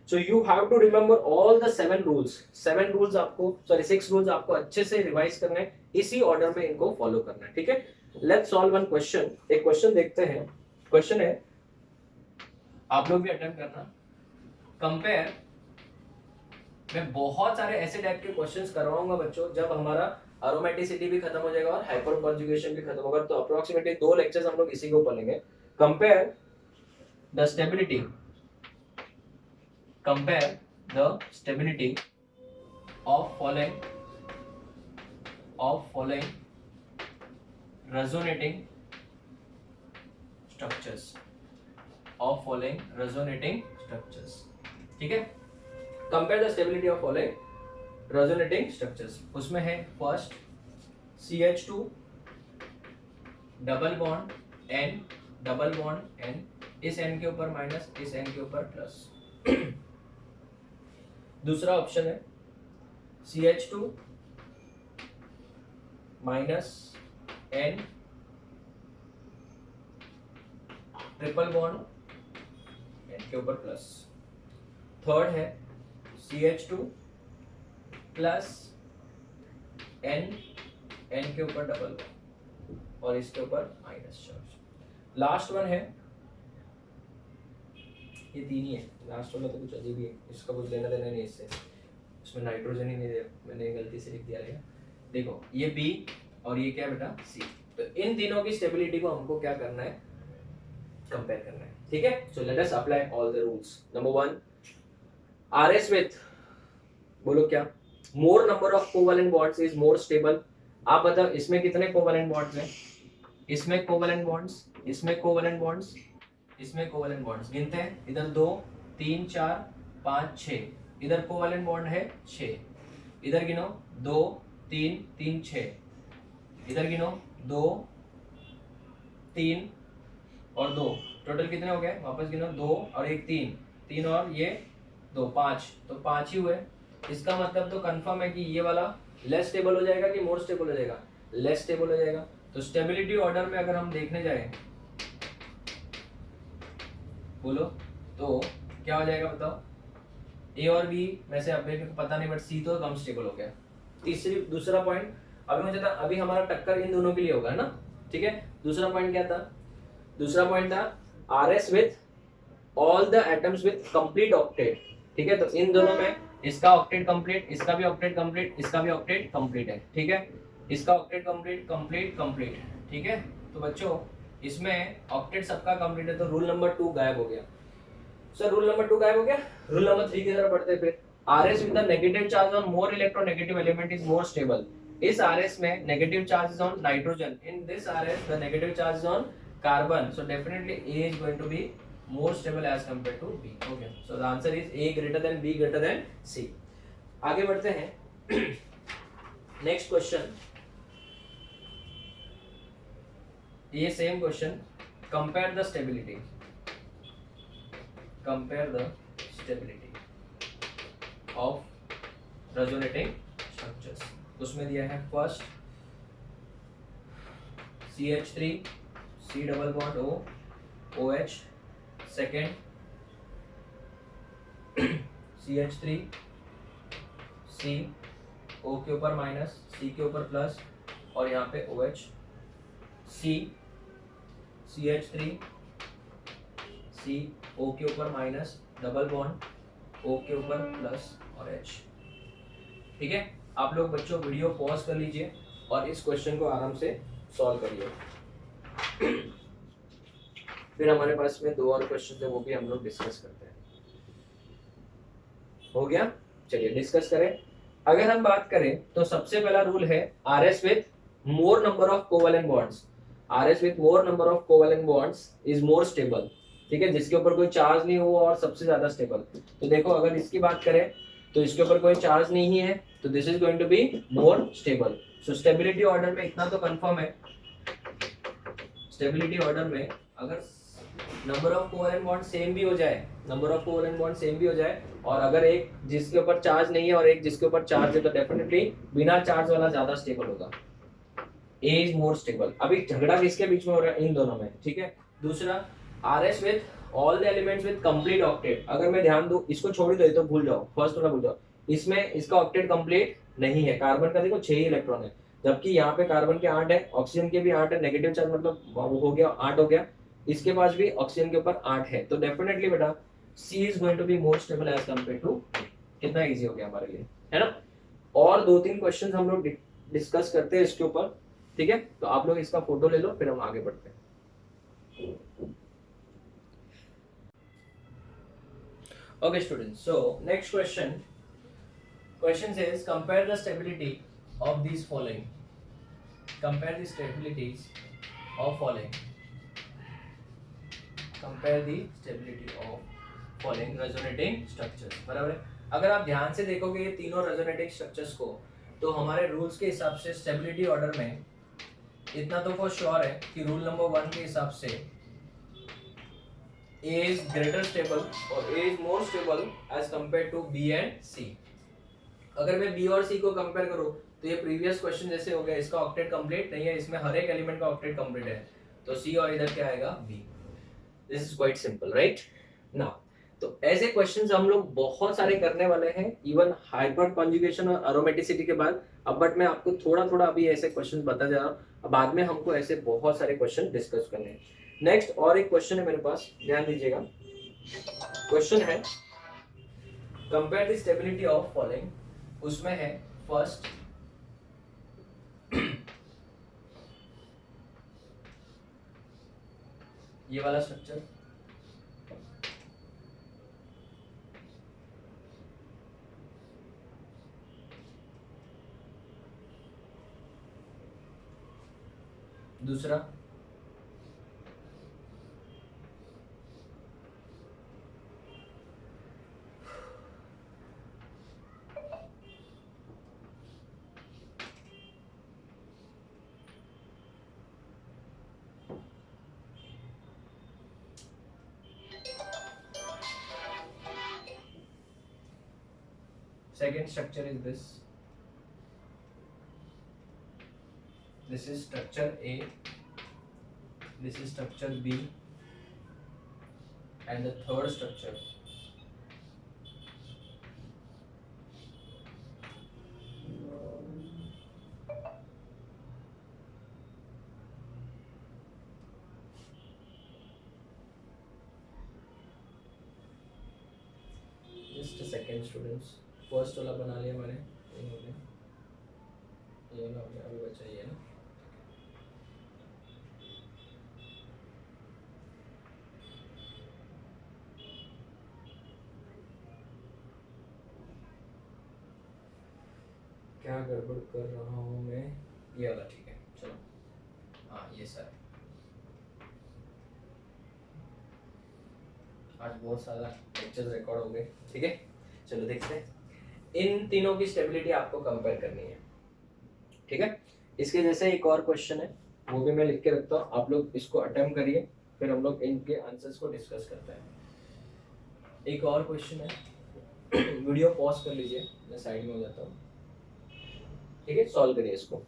So you have to remember all the 7 rules, 7 rules आपको, सॉरी 6 रूल्स आपको अच्छे से रिवाइज करने हैं, इसी ऑर्डर में इनको फॉलो करना है, ठीक है। लेट्स सॉल्व वन क्वेश्चन, एक क्वेश्चन देखते हैं। क्वेश्चन है, आप लोग भी अटेम्प्ट करना, कंपेयर, मैं बहुत सारे ऐसे टाइप के क्वेश्चंस करवाऊंगा बच्चों जब हमारा अरोमेटिसिटी भी खत्म हो जाएगा और हाइपर कॉन्जुगेशन भी खत्म होगा, तो अप्रोक्सीमेटली 2 लेक्चर्स हम लोग इसी के ऊपर लेंगे। Compare the stability, compare the stability of following resonating structures, of following resonating structures, ठीक है। Compare the stability of following resonating structures, उसमें है first CH2 double bond N, double bond N, इस N के ऊपर माइनस, इस N के ऊपर प्लस। दूसरा ऑप्शन है CH2 minus N, triple bond N के ऊपर प्लस। थर्ड है CH2 प्लस N, N के ऊपर डबल बॉन्ड और इसके ऊपर माइनस चार्ज। लास्ट वन है, ये तीन ही है, लास्ट वाला तो कुछ अजीब ही है, इसका कुछ लेना देना नहीं इससे, इसमें नाइट्रोजन ही नहीं दे, मैंने गलती से लिख दिया रहेगा। देखो ये B और ये क्या बेटा C, तो इन तीनों की स्टेबिलिटी को हमको क्या करना है, कंपेयर करना है, ठीक है। So let us apply all the rules. Number 1, RS with, बोलो क्या, मोर number of covalent bonds is more stable. आप बताओ इसमें कितने कोवेलेंट बॉन्ड्स हैं, इसमें कोवेलेंट बॉन्ड्स, इसमें कोवेलेंट बॉन्ड्स, इसमें कोवेलेंट बॉन्ड्स गिनते हैं, इधर 2 3 4 5 6, इधर कोवेलेंट बॉन्ड है 6, इधर गिनो 2 3 3 6, इधर गिनो 2 3 और 2, टोटल कितने हो गए, वापस गिनो 2 और 1 3, 3 और ये 2 5, तो 5 ही हुए। इसका मतलब तो कंफर्म है कि ये वाला लेस स्टेबल हो जाएगा कि मोर स्टेबल हो जाएगा, लेस स्टेबल हो जाएगा। तो स्टेबिलिटी ऑर्डर में अगर हम देखने जाए, बोलो तो क्या हो जाएगा बताओ, ए और बी में से अब मेरे को पता नहीं, बट सी तो कम स्टेबल हो गया। दूसरा पॉइंट अभी मुझे था, अभी हमारा टक्कर इन दोनों के लिए होगा ना, ठीक है। दूसरा पॉइंट क्या था, दूसरा पॉइंट था RS with all the atoms with complete octet, ठीक है। तो इन दोनों में इसका ऑक्टेट कंप्लीट, इसका भी ऑक्टेट कंप्लीट, इसका भी ऑक्टेट कंप्लीट है, ठीक है। इसका ऑक्टेट कंप्लीट कंप्लीट कंप्लीट, ठीक है। तो बच्चों इसमें ऑक्टेट सबका कंप्लीट है, तो रूल नंबर 2 गायब हो गया। सर रूल नंबर 2 गायब हो गया, रूल नंबर 3 की तरफ बढ़ते हैं फिर। RS with the negative charge on more electronegative element is more stable. इस RS में negative charge is on nitrogen. In this RS the negative charge is on carbon. So definitely A is going to be more stable as compared to B. Okay. So the answer is A greater than B greater than C. आगे बढ़ते हैं। Next question. ये same question. Compare the stability. Compare the stability of resonating structures. उसमें दिया है first CH3 C double bond O OH, second CH3 C O के ऊपर माइनस, C के ऊपर प्लस और यहाँ पे OH, C CH3 C O के ऊपर माइनस, डबल बॉन्ड O के ऊपर प्लस और H, ठीक है। आप लोग बच्चों वीडियो पॉज कर लीजिए और इस क्वेश्चन को आराम से सॉल्व करिए। फिर हमारे पास में 2 और क्वेश्चन है, वो भी हम लोग डिस्कस करते हैं। हो गया, चलिए डिस्कस करें। अगर हम बात करें तो सबसे पहला रूल है RS with more number of covalent bonds. RS with more number of covalent bonds is more stable. ठीक है, जिसके ऊपर कोई चार्ज नहीं हुआ और सबसे ज्यादा स्टेबल। तो देखो अगर इसकी बात करें तो इसके ऊपर कोई चार्ज नहीं है, तो this is going to be more stable. So stability order में इतना तो कंफर्म है, स्टेबिलिटी ऑर्डर में अगर number of covalent bond same भी हो जाए, number of covalent bond same भी हो जाए, और अगर एक जिसके ऊपर चार्ज नहीं है और एक जिसके ऊपर चार्ज है, तो डेफिनेटली बिना चार्ज वाला ज्यादा स्टेबल होगा, ए इज मोर स्टेबल। अभी झगड़ा किसके बीच में हो रहा है? इन दोनों में। ठीक है, दूसरा RS with all the elements with complete octet. अगर मैं ध्यान दूं, इसको छोड़ ही दो, तो भूल जाओ, फर्स्ट वाला भूल जाओ। इसमें इसका ऑक्टेट कंप्लीट नहीं है। कार्बन का देखो 6 ही इलेक्ट्रॉन है, जबकि यहाँ पे कार्बन के 8 है, ऑक्सीजन के भी 8 है, नेगेटिव चार्ज मतलब वो हो गया 8 हो गया, इसके पास भी ऑक्सीजन के ऊपर 8 है। तो डेफिनेटली बेटा C is going to be more stable as compare to. कितना इजी हो गया हमारे लिए, है ना। और 2-3 क्वेश्चन हम लोग डिस्कस करते हैं इसके ऊपर। ठीक है, तो आप लोग इसका फोटो ले लो, फिर हम आगे बढ़ते हैं। Okay students, so next question says compare the stability of these following. Compare the stabilities of following. Compare the stability of following resonating structures. बराबर है। अगर आप ध्यान से देखोगे ये तीनों रेजोनेटिंग स्ट्रक्चर्स को, तो हमारे रूल्स के हिसाब से स्टेबिलिटी ऑर्डर में इतना तो फॉर श्योर है कि रूल नंबर 1 के हिसाब से A is greater stable और A is more stable as compared to B and C. अगर मैं B और C को कंपेयर करूं तो ये प्रीवियस क्वेश्चन जैसे हो गया, इसका ऑक्टेट कंप्लीट नहीं है, इसमें हर एक एलिमेंट का ऑक्टेट कंप्लीट है, तो C और इधर क्या आएगा B. This is quite simple, right now. तो ऐसे क्वेश्चंस हम लोग बहुत सारे करने वाले हैं, इवन हाइपर कॉन्जुगेशन और एरोमेटिसिटी के बाद। अब बट मैं आपको थोड़ा थोड़ा अभी ऐसे क्वेश्चंस बता जा रहा हूँ, बाद में हमको ऐसे बहुत सारे क्वेश्चन डिस्कस करने हैं। नेक्स्ट और एक क्वेश्चन है मेरे पास, ध्यान दीजिएगा। क्वेश्चन है compare the stability of following. उसमें है फर्स्ट ये वाला स्ट्रक्चर, दूसरा second structure is this is structure A, this is structure B, and the third structure just a second students, first वाला बना लिया मैंने, ये हो गया, ये हो गया, अभी बचा ये ना। क्या गड़बड़ कर रहा हूँ मैं, ये वाला ठीक है, चलो हाँ ये सर। आज बहुत सारा लेक्चर्स रिकॉर्ड हो गए, ठीक है, चलो देखते हैं। इन तीनों की स्टेबिलिटी आपको कंपेयर करनी है, ठीक है। इसके जैसे एक और क्वेश्चन है, वो भी मैं लिख के रखता हूँ, आप लोग इसको अटेम्प्ट करिए, फिर हम लोग इनके आंसर्स को डिस्कस करते हैं। एक और क्वेश्चन है, वीडियो पॉज कर लीजिए, मैं साइड में हो जाता हूँ, ठीक है, सॉल्व करिए इसको।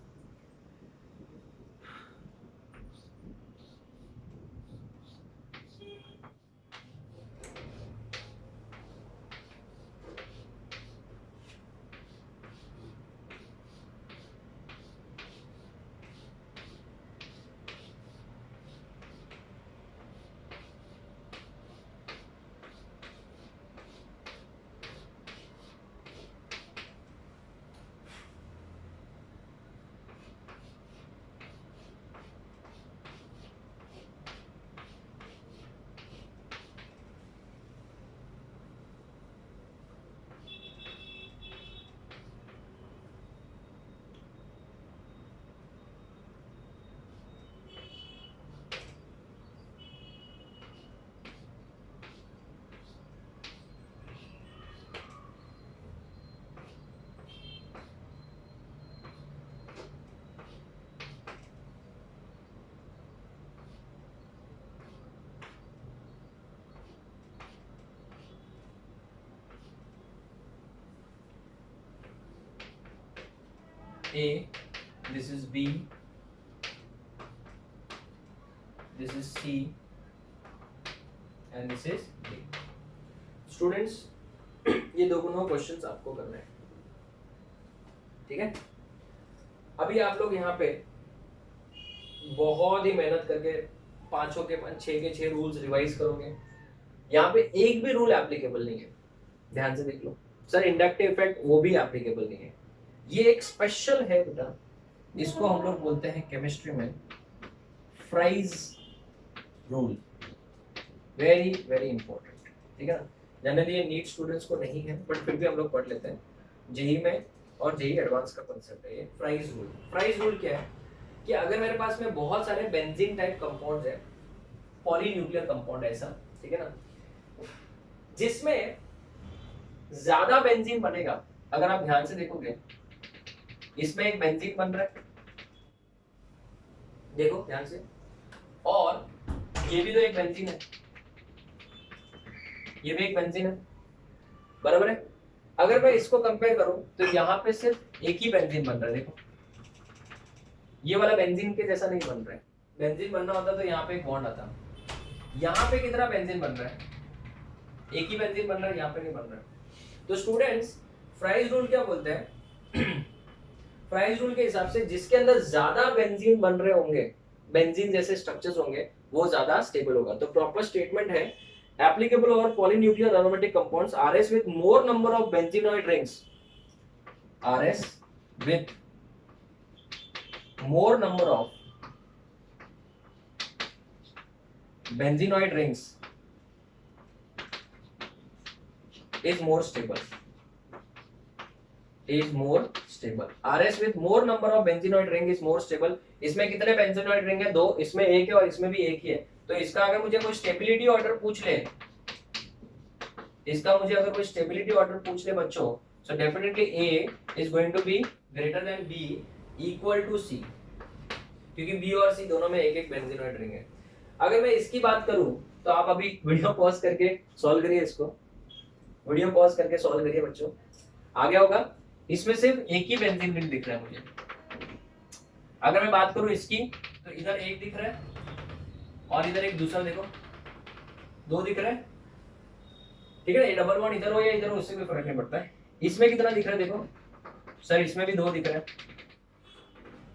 A, this is B, this is C and this is D. Students ये दोनों क्वेश्चंस आपको करना है, ठीक है। अभी आप लोग यहाँ पे बहुत ही मेहनत करके पांचों के पांच, छह के छह रूल्स रिवाइज करोगे। यहाँ पे एक भी रूल एप्लीकेबल नहीं है, ध्यान से देख लो। सर इंडक्टिव इफेक्ट वो भी एप्लीकेबल नहीं है, ये एक स्पेशल है बेटा, इसको हम लोग बोलते हैं केमिस्ट्री में fries rule, very very important, ठीक है ना। जनरली ये नीट स्टूडेंट्स को नहीं है, बट फिर भी हम लोग पढ़ लेते हैं। जेई में और जेई एडवांस का कांसेप्ट है ये फ्राइज रूल। फ्राइज रूल क्या है कि अगर मेरे पास में बहुत सारे बेंजीन टाइप कंपाउंड्स है, पॉलीन्यूक्लियर कंपाउंड ऐसा, ठीक है ना, जिसमें ज्यादा बेंजीन बनेगा। अगर आप ध्यान से देखोगे इसमें एक बेंजीन बन रहा है, देखो ध्यान से, और ये भी तो एक बेंजीन है, ये भी एक बेंजीन है, बराबर है। अगर मैं इसको कंपेयर करूं तो यहाँ पे सिर्फ एक ही बेंजीन बन रहा है, देखो ये वाला बेंजीन के जैसा नहीं बन रहा है। बेंजीन बनना होता तो यहाँ पे एक बॉन्ड आता, यहाँ पे कितना बेंजीन बन रहा है, एक ही बेंजीन बन रहा है, यहाँ पे नहीं बन रहा है। तो स्टूडेंट्स फ्राइज रूल क्या बोलते हैं, फ्राइज रूल के हिसाब से जिसके अंदर ज्यादा बेंजीन बन रहे होंगे, बेंजीन जैसे स्ट्रक्चर्स होंगे, वो ज्यादा स्टेबल होगा। तो प्रॉपर स्टेटमेंट है applicable over polynuclear aromatic compounds RS with more number of benzenoid rings, RS with more number of benzenoid rings is more stable, is more stable। RS with more number of benzenoid ring is more stable। इसमें कितने बेंजीनॉइड रिंग है, दो, इसमें एक है और इसमें भी एक ही है। तो इसका अगर मुझे कोई स्टेबिलिटी ऑर्डर पूछ ले, इसका मुझे अगर कोई स्टेबिलिटी ऑर्डर पूछ ले बच्चों, so definitely A is going to be greater than B equal to C, क्योंकि B और C दोनों में एक एक बेंजीनॉइड रिंग है। अगर मैं इसकी बात करूं तो आप अभी वीडियो पॉज करके सॉल्व करिए, इसको वीडियो पॉज करके सॉल्व करिए बच्चों, आ गया होगा। इसमें सिर्फ एक ही बेंजीन रिंग दिख रहा है मुझे। अगर मैं बात करूं इसकी तो इधर एक दिख रहा है और इधर एक दूसरा, देखो दो दिख रहा है, ठीक है ना। ये डबल बॉन्ड इधर हो या इधर हो उससे कोई फर्क नहीं पड़ता है। इसमें कितना दिख रहा है, देखो सर इसमें भी दो दिख रहा है,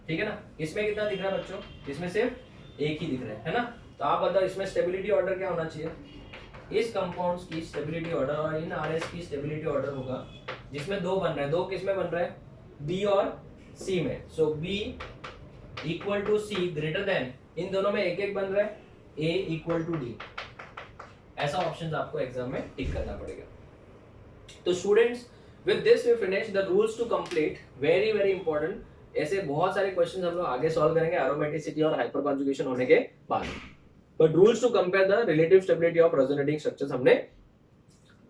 ठीक है ना। इसमें कितना दिख रहा है बच्चों, इसमें सिर्फ एक ही दिख रहा है ना। तो आप बताओ इसमें स्टेबिलिटी ऑर्डर क्या होना चाहिए, इस कंपाउंड्स की स्टेबिलिटी ऑर्डर और इन आरएस की स्टेबिलिटी ऑर्डर होगा, जिसमें दो बन रहा है, दो किस में बन रहा है, बी और सी में। So B equal to C greater than, इन दोनों में एक एक बन रहा है, ए इक्वल टू डी। ऐसा ऑप्शन आपको एग्जाम में टिक करना पड़ेगा। तो students with this we finish the rules to complete, very very important. ऐसे बहुत सारे क्वेश्चन हम लोग आगे सॉल्व करेंगे एरोमेटिसिटी और हाइपर कॉन्जुगेशन होने के बाद। But rules to compare the relative stability of resonating structures हमने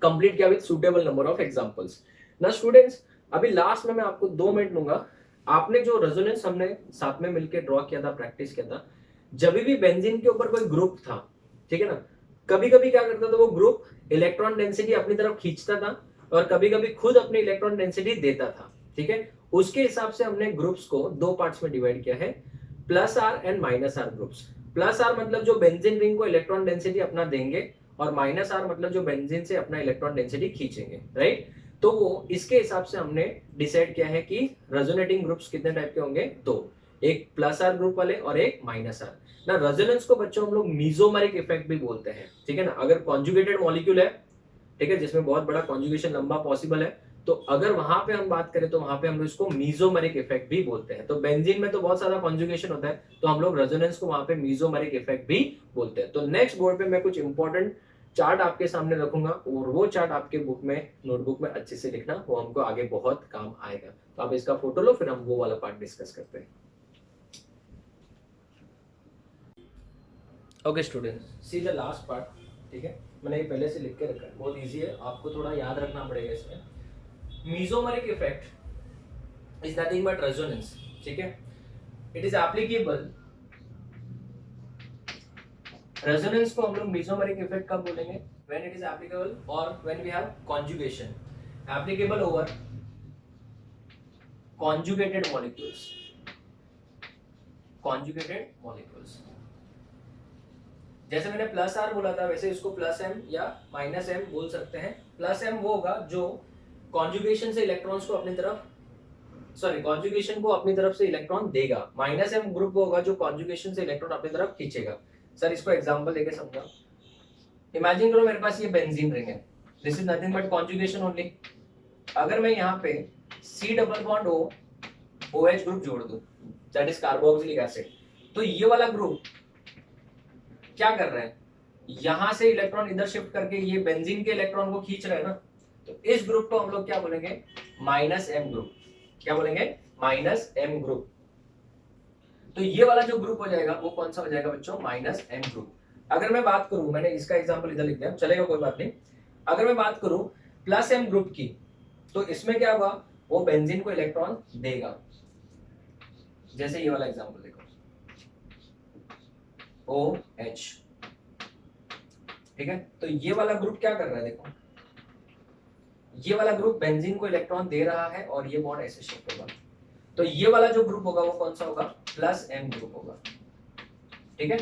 कंप्लीट किया with suitable number of examples. ना स्टूडेंट्स अभी लास्ट में मैं आपको 2 मिनट लूंगा। आपने जो रेजोनेंस हमने साथ में मिलकर ड्रॉ किया था, प्रैक्टिस किया था, जब भी बेंजीन के ऊपर कोई ग्रुप था, ठीक है ना, कभी कभी क्या करता था वो ग्रुप इलेक्ट्रॉन डेंसिटी अपनी तरफ खींचता था और कभी कभी खुद अपनी इलेक्ट्रॉन डेंसिटी देता था, ठीक है। उसके हिसाब से हमने ग्रुप्स को 2 पार्ट्स में डिवाइड किया है, plus R and minus R groups. Plus R मतलब जो बेंजीन रिंग को इलेक्ट्रॉन डेंसिटी अपना देंगे और माइनस आर मतलब जो बेंजीन से अपना इलेक्ट्रॉन डेंसिटी खींचेंगे, राइट। तो वो इसके हिसाब से हमने डिसाइड किया है कि रेजोनेटिंग ग्रुप्स कितने टाइप के होंगे, दो, एक प्लस आर ग्रुप वाले और एक माइनस आर। ना रेजोनेंस को बच्चों हम लोग मीजोमेरिक इफेक्ट भी बोलते हैं, ठीक है ना। अगर कॉन्जुगेटेड मॉलिक्यूल है, ठीक है, जिसमें बहुत बड़ा कॉन्जुगेशन लंबा पॉसिबल है, तो अगर वहां पे हम बात करें तो वहां पे हम लोग इसको मीजोमेरिक इफेक्ट भी बोलते हैं। तो बेंजीन में तो बहुत सारा कॉन्जुगेशन होता है, तो हम लोग रेजोनेंस को वहां पे मीजोमेरिक इफेक्ट भी बोलते हैं। तो नेक्स्ट बोर्ड पे मैं कुछ इंपॉर्टेंट चार्ट आपके सामने रखूंगा और वो चार्ट आपके बुक में, नोटबुक में अच्छे से लिखना, वो हमको आगे बहुत काम आएगा। तो आप इसका फोटो लो, फिर हम वो वाला पार्ट डिस्कस करते हैं। Okay students, see the last part, ठीक है, मैंने ये पहले से लिख के रखा है, बहुत इजी है, आपको थोड़ा याद रखना पड़ेगा इसमें। Mesomeric effect is nothing but resonance, ठीक है। इट इज एप्लीकेबल, रेजोनेंस को हम लोग मीजोमेरिक इफेक्ट कब बोलेंगे, व्हेन इट इज एप्लीकेबल और when we have conjugation. Applicable over conjugated molecules, conjugated molecules. जैसे मैंने प्लस आर बोला था वैसे इसको प्लस एम या माइनस एम बोल सकते हैं। प्लस एम वो होगा जो कॉन्जुगेशन से इलेक्ट्रॉन्स को अपनी तरफ, सॉरी कॉन्जुगेशन को अपनी तरफ से इलेक्ट्रॉन देगा। माइनस एम ग्रुप होगा जो कॉन्जुगेशन से इलेक्ट्रॉन अपनी तरफ खींचेगा। सर इसको एग्जांपल देके समझाओ। इमेजिन करो मेरे पास ये बेंजीन रिंग है, this is nothing but conjugation only. अगर मैं यहाँ पे C double bond O OH group जोड़ दूं, दैट इज कार्बोक्सिलिक एसिड, तो ये वाला ग्रुप क्या कर रहा है, यहां से इलेक्ट्रॉन इधर शिफ्ट करके ये बेंजीन के इलेक्ट्रॉन को खींच रहा है ना, तो इस ग्रुप को हम लोग क्या बोलेंगे, माइनस एम ग्रुप। क्या बोलेंगे, माइनस एम ग्रुप। तो ये वाला जो ग्रुप हो जाएगा वो कौन सा हो जाएगा बच्चों, माइनस एम ग्रुप। अगर मैं बात करूं, मैंने इसका एग्जांपल इधर लिख दिया, चलेगा कोई बात नहीं। अगर मैं बात करूं प्लस एम ग्रुप की, तो इसमें क्या होगा, वो बेंजीन को इलेक्ट्रॉन देगा। जैसे ये वाला एग्जांपल देखो, OH, ठीक है। तो ये वाला ग्रुप क्या कर रहा है, देखो ये वाला ग्रुप बेंजीन को इलेक्ट्रॉन दे रहा है और ये बॉन्ड ऐसे शिफ्ट होगा। तो ये वाला जो ग्रुप होगा वो कौन सा होगा, प्लस एम ग्रुप होगा, ठीक है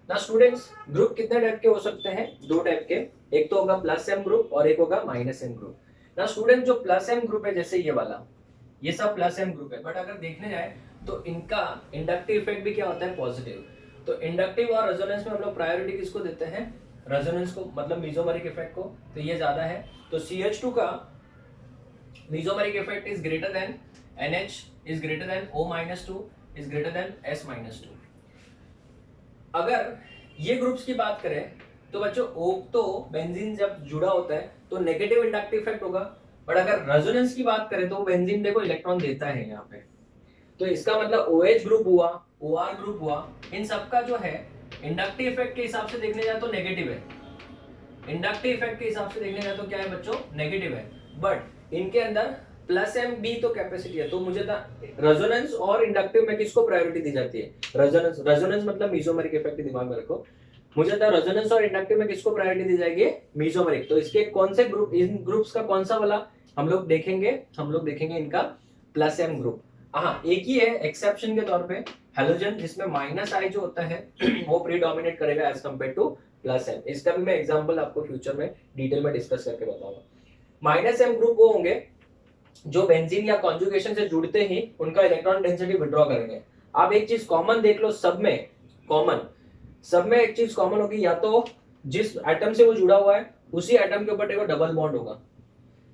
ना। स्टूडेंट्स ग्रुप कितने टाइप के हो सकते हैं, दो टाइप के, एक तो होगा प्लस एम ग्रुप और एक होगा माइनस एम ग्रुप ना। स्टूडेंट जो प्लस एम ग्रुप है, जैसे ये वाला, ये सब प्लस एम ग्रुप है, बट अगर देखने जाए तो इनका इंडक्टिव इफेक्ट भी क्या होता है, पॉजिटिव। तो इंडक्टिव और रेजोनेंस में हम लोग प्रायोरिटी किसको देते हैं, रेजोनेंस को, मतलब मेसोमेरिक इफेक्ट को, तो ये ज्यादा है। तो CH2 का mesomeric effect is greater than NH is greater than O-2 is greater than S-2। अगर ये ग्रुप्स की बात करें तो बच्चों तो बेंजीन जब जुड़ा होता है तो नेगेटिव इंडक्टिव इफेक्ट होगा, बट अगर रेजोनेंस की बात करें तो बेंजीन देखो इलेक्ट्रॉन देता है यहाँ पे। तो इसका मतलब OH ग्रुप हुआ, OR ग्रुप हुआ, इन सबका जो है इंडक्टिव इफेक्ट के हिसाब से देखने जाए तो नेगेटिव है। इंडक्टिव इफेक्ट के हिसाब से देखने जाए तो क्या है बच्चों, नेगेटिव है। बट इनके अंदर प्लस एम भी तो कैपेसिटी है। तो मुझे रेजोनेंस और इंडक्टिव में किसको प्रायोरिटी दी जाती है, रेजोनेंस। रेजोनेंस मतलब मेसोमेरिक इफेक्ट, दिमाग में रखो। मुझे रेजोनेंस और इंडक्टिव में किसको प्रायोरिटी दी जाएगी, मेसोमेरिक। तो इसके कौन से ग्रुप, इन ग्रुप्स का कौन सा वाला हम लोग देखेंगे इनका प्लस एम ग्रुप। हाँ एक ही है एक्सेप्शन के तौर पे, हेलोजन, जिसमें माइनस आई जो होता है वो प्रीडोमिनेट करेगा as compare to plus M. इसका भी मैं एग्जांपल आपको फ्यूचर में डिटेल में डिस्कस करके बताऊंगा। माइनस एम ग्रुप वो होंगे जो बेंजीन या कॉन्जुगेशन से जुड़ते ही उनका इलेक्ट्रॉन डेंसिटी विड्रॉ करेंगे। आप एक चीज कॉमन देख लो, सब में एक चीज कॉमन होगी, या तो जिस एटम से वो जुड़ा हुआ है उसी एटम के ऊपर देखो डबल बॉन्ड होगा,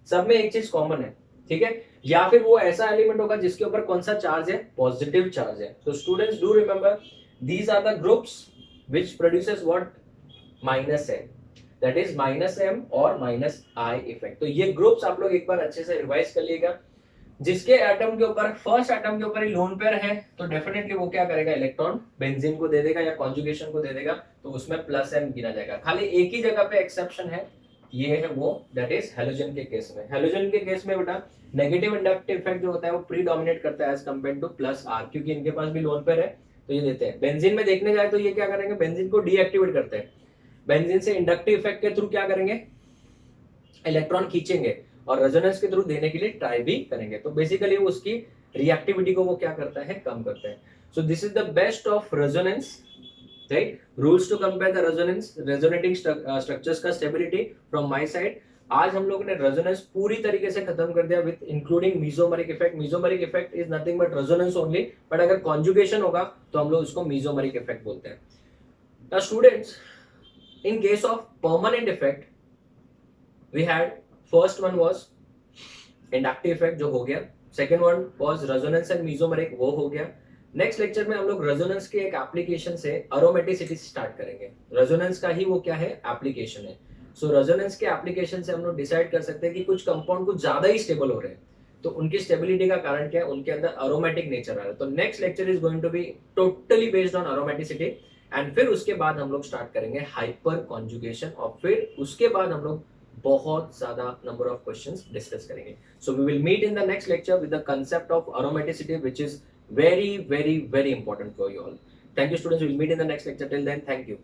सब में एक चीज कॉमन है, ठीक है। या फिर वो ऐसा एलिमेंट होगा जिसके ऊपर कौन सा चार्ज है, पॉजिटिव चार्ज है। तो students do remember these are the groups which produces what, minus M, that is minus M और माइनस आई इफेक्ट। तो ये ग्रुप्स आप लोग एक बार अच्छे से रिवाइज कर लीजिएगा। जिसके एटम के ऊपर, फर्स्ट एटम के ऊपर ही लोन पेयर है तो डेफिनेटली वो क्या करेगा, इलेक्ट्रॉन बेंजीन को दे देगा या कॉन्जुगेशन को दे देगा, तो उसमें प्लस एम गिना जाएगा। खाली एक ही जगह पे एक्सेप्शन है, ये है वो, दैट इज हेलोजन के केस में। हेलोजन के केस में बेटा नेगेटिव इंडक्टिव इफेक्ट जो होता है वो प्रीडोमिनेट करता है as compare to plus R, क्योंकि इनके पास भी लोन पेयर है तो ये देते हैं। बेंजीन में देखने जाए तो ये क्या करेंगे, बेंजीन को डीएक्टिवेट करते हैं। बेंजीन से इंडक्टिव इफेक्ट के थ्रू क्या करेंगे, इलेक्ट्रॉन खींचेंगे और रेजोनेंस के थ्रू देने के लिए ट्राई भी करेंगे। तो बेसिकली वो उसकी रिएक्टिविटी को वो क्या करता है, कम करता है। So this is the best of resonance, right. Rules to compare the resonance, resonating structures का स्टेबिलिटी फ्रॉम माय साइड। आज हम लोगों ने रेजोनेंस पूरी तरीके से खत्म कर दिया with including mesomeric effect. Mesomeric effect is nothing but resonance only, but अगर कॉन्जुगेशन होगा तो हम लोग उसको मेसोमेरिक इफेक्ट बोलते हैं। Now students, in case of permanent effect we had, first one was inductive effect जो हो गया, second one was resonance and mesomeric वो हो गया। नेक्स्ट लेक्चर में हम लोग रेजोनेंस के एक एप्लीकेशन से अरोमेटिसिटी स्टार्ट करेंगे। रेजोनेंस का ही वो क्या है, एप्लीकेशन है। सो रेजोनेंस के एप्लीकेशन से हम लोग डिसाइड कर सकते हैं कि कुछ कंपाउंड कुछ ज्यादा ही स्टेबल हो रहे हैं, तो उनकी स्टेबिलिटी का कारण क्या है, उनके अंदर अरोमेटिक नेचर आ रहा है। तो next lecture is going to be totally based on aromaticity, and फिर उसके बाद हम लोग स्टार्ट करेंगे हाइपर कॉन्जुगेशन, और फिर उसके बाद हम लोग बहुत ज्यादा नंबर ऑफ क्वेश्चंस डिस्कस करेंगे। So we will meet in the next lecture with the concept of aromaticity which is very very very important for you all. Thank you students, we will meet in the next lecture. Till then, thank you.